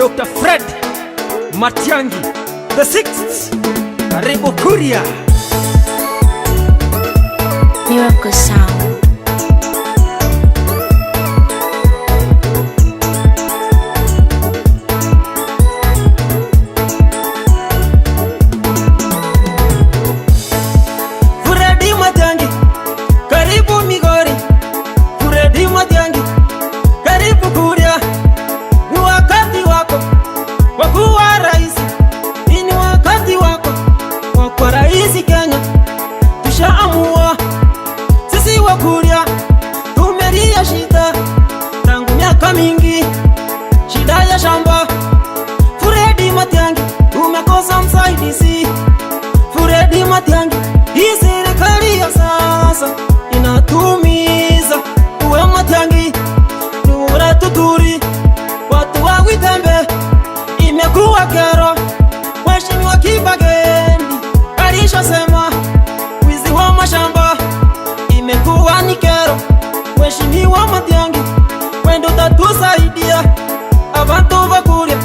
Dr. Fred Matiang'i the sixth. Karibu Kuria. Miracle Sound. Fred Matiang'i, karibu Migori. Fred Matiang'i, karibu Kuria. Ni wakati wako wa kuwa rais. Ni wakati wako wa kuwa rais Kenya. Tushaamua sisi wa Kuria, tumelia shida tangu miaka mingi, shida ya shamba. Fred Matiang'i, tumekosa msaidizi. Fred Matiang'i, hii serikali ya sasa inatumiza. Uwe Matiang'i, nura tuturi, watu wa Witembe imekuwa kero. Mheshimiwa Kibageni alishasema wizi wa mashamba imekuwa ni kero. Mheshimiwa Matiang'i, wendo tatusaidia abantu bakuria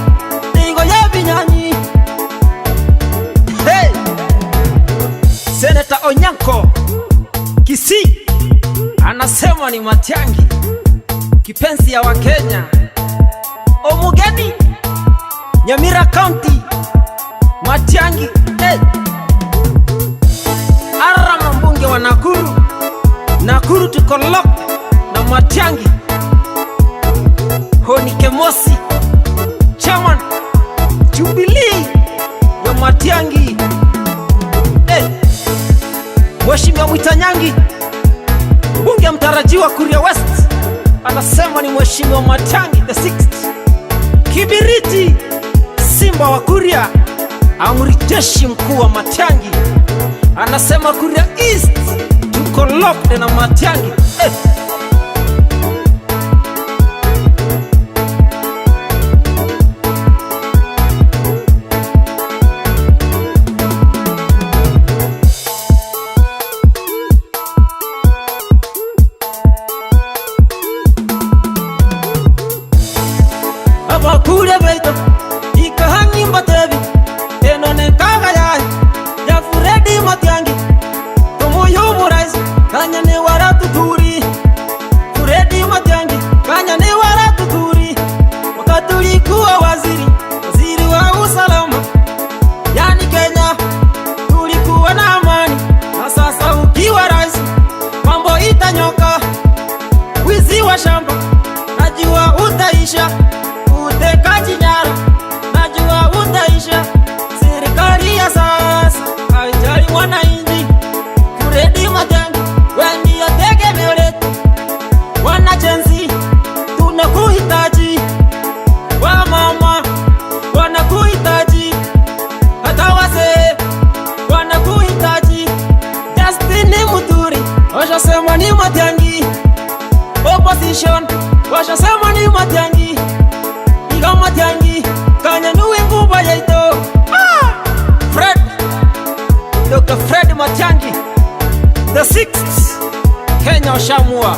ingo ya binyanyi. Hey! Senator Onyanko Kisii anasema ni Matiang'i kipenzi ya Wakenya. Omugeni Nyamira County Matiang'i. Hey! Arama mbunge wa Nakuru tuko lock na Matiang'i. Honi Kemosi chairman Jubilee ya Matiang'i. Hey! Mheshimiwa Mwitanyangi mbunge mtarajiwa Kuria West anasema ni Mheshimiwa Matiang'i the sixth. Kibiriti Simba wa Kuria, amri jeshi mkuu wa Matiang'i anasema Kuria East tuko locked na Matiang'i. Hey! Kuria beito ikahangi mbatevi enone kaga ya Fred Matiang'i tumuyu rais kanya ne waratu turi. Fred Matiang'i kanya ne waratu turi wakati ulikuwa waziri wa usalama, yani Kenya tulikuwa na amani. Na sasa ukiwa rais mambo itanyoka. Wizi wa shamba najua utaisha, utekaji nyara najua utaisha. Serikali ya sasa haijali mwananchi. Fred Matiang'i, wewe ndio tegemeo letu. Wanachenzi tunakuhitaji, wamama wanakuhitaji, hata wazee wanakuhitaji. Justin Muturi washasema ni Matiang'i, opposition washasema ni Matiang'i. Iga Matiang'i kanya nuwe nguba yaito. Fred, Dr. Fred Matiang'i the sixth. Kenya washamua.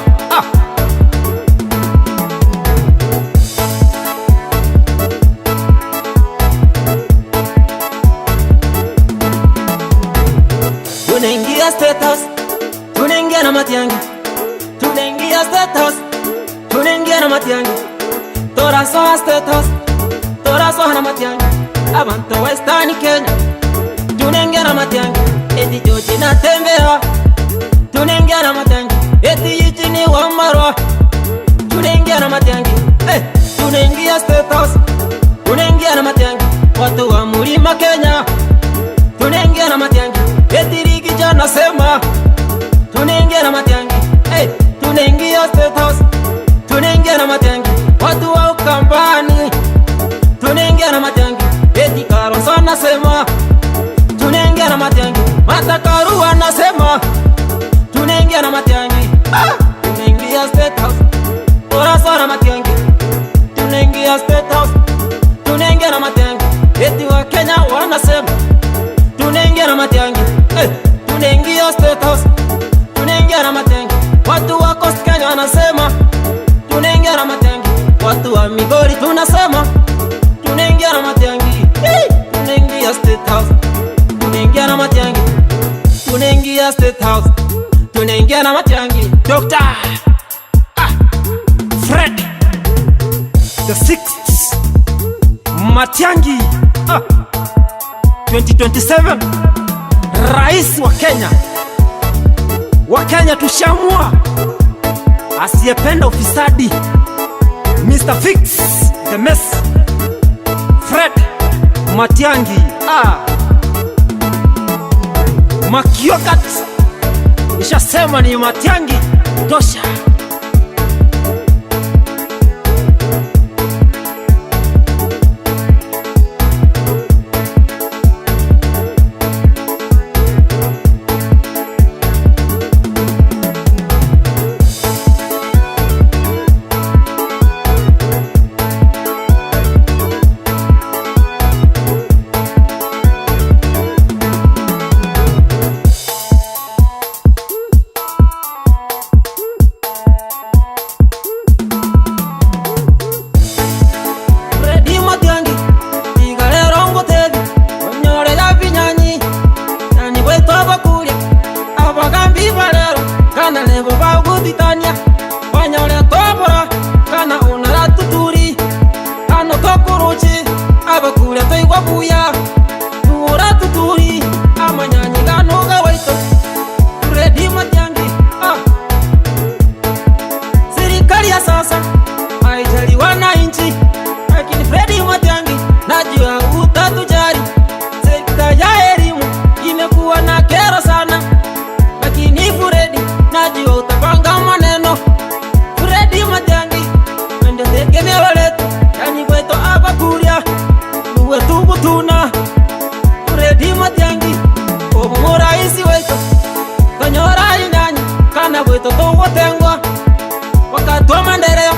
Tunaingia State House, tunaingia na Matiang'i. Tunaingia State House, tunaingia na Matiang'i. Toraso State House, toraso na Matiang'i. Abantu Western Kenya tunaingia na Matiang'i. Eti George na tembea tunaingia na Matiang'i. Eti Yitini wa Marwa tunaingia na Matiang'i. Hey! Tunaingia State House, tunaingia na Matiang'i. Watu wa Mlima Kenya tunaingia na Matiang'i. Eti Rigija nasema tunaingia na Matiang'i. Hey! Tunaingia State House, tunaingia na Matiang'i. Watu wa Ukambani tunaingia na Matiang'i. Eti Kalonzo anasema tunaingia na Matiang'i. Martha Karua anasema tunaingia na Matiang'i. Tunaingia State House, toraso na Matiang'i. Tunaingia State House, tunaingia na Matiang'i. Eti wa Kenya wanasema tunaingia na Matiang'i. Hey! Tunaingia State House, tunaingia na Matiang'i. Watu wa Coast Kenya wanasema tunaingia na Matiang'i. Watu wa Migori tunasema tunaingia na Matiang'i. Tunaingia State House, tunaingia na Matiang'i. Tunaingia State House, tunaingia na Matiang'i. Dr. Fred the Sixth Matiang'i 2027 Rais wa Kenya. Wa Kenya tushamua, asiyependa ufisadi Mr. Fix the Mess Fred Matiang'i. Makiokat ishasema ni Matiang'i tosha. Kana nebo baguditania wanyore tobora kana unara tuturi ano tokuruchi abakure toigwa buya ura tuturi amanyanyi ganoga waito Fred Matiang'i. Serikali ya sasa haijali wananchi, lakini Fred Matiang'i najua utatujali. Sekta ya elimu imekuwa na kero sana, lakini Fred najua utapanga maneno. Fred Matiang'i wende tegemeo letu, yani kwetu abakuria uwe tubutuna. Fred Matiang'i omu raisi wetu tonyora inyanyi kana kwetu tugutengwa wakati wa maendeleo.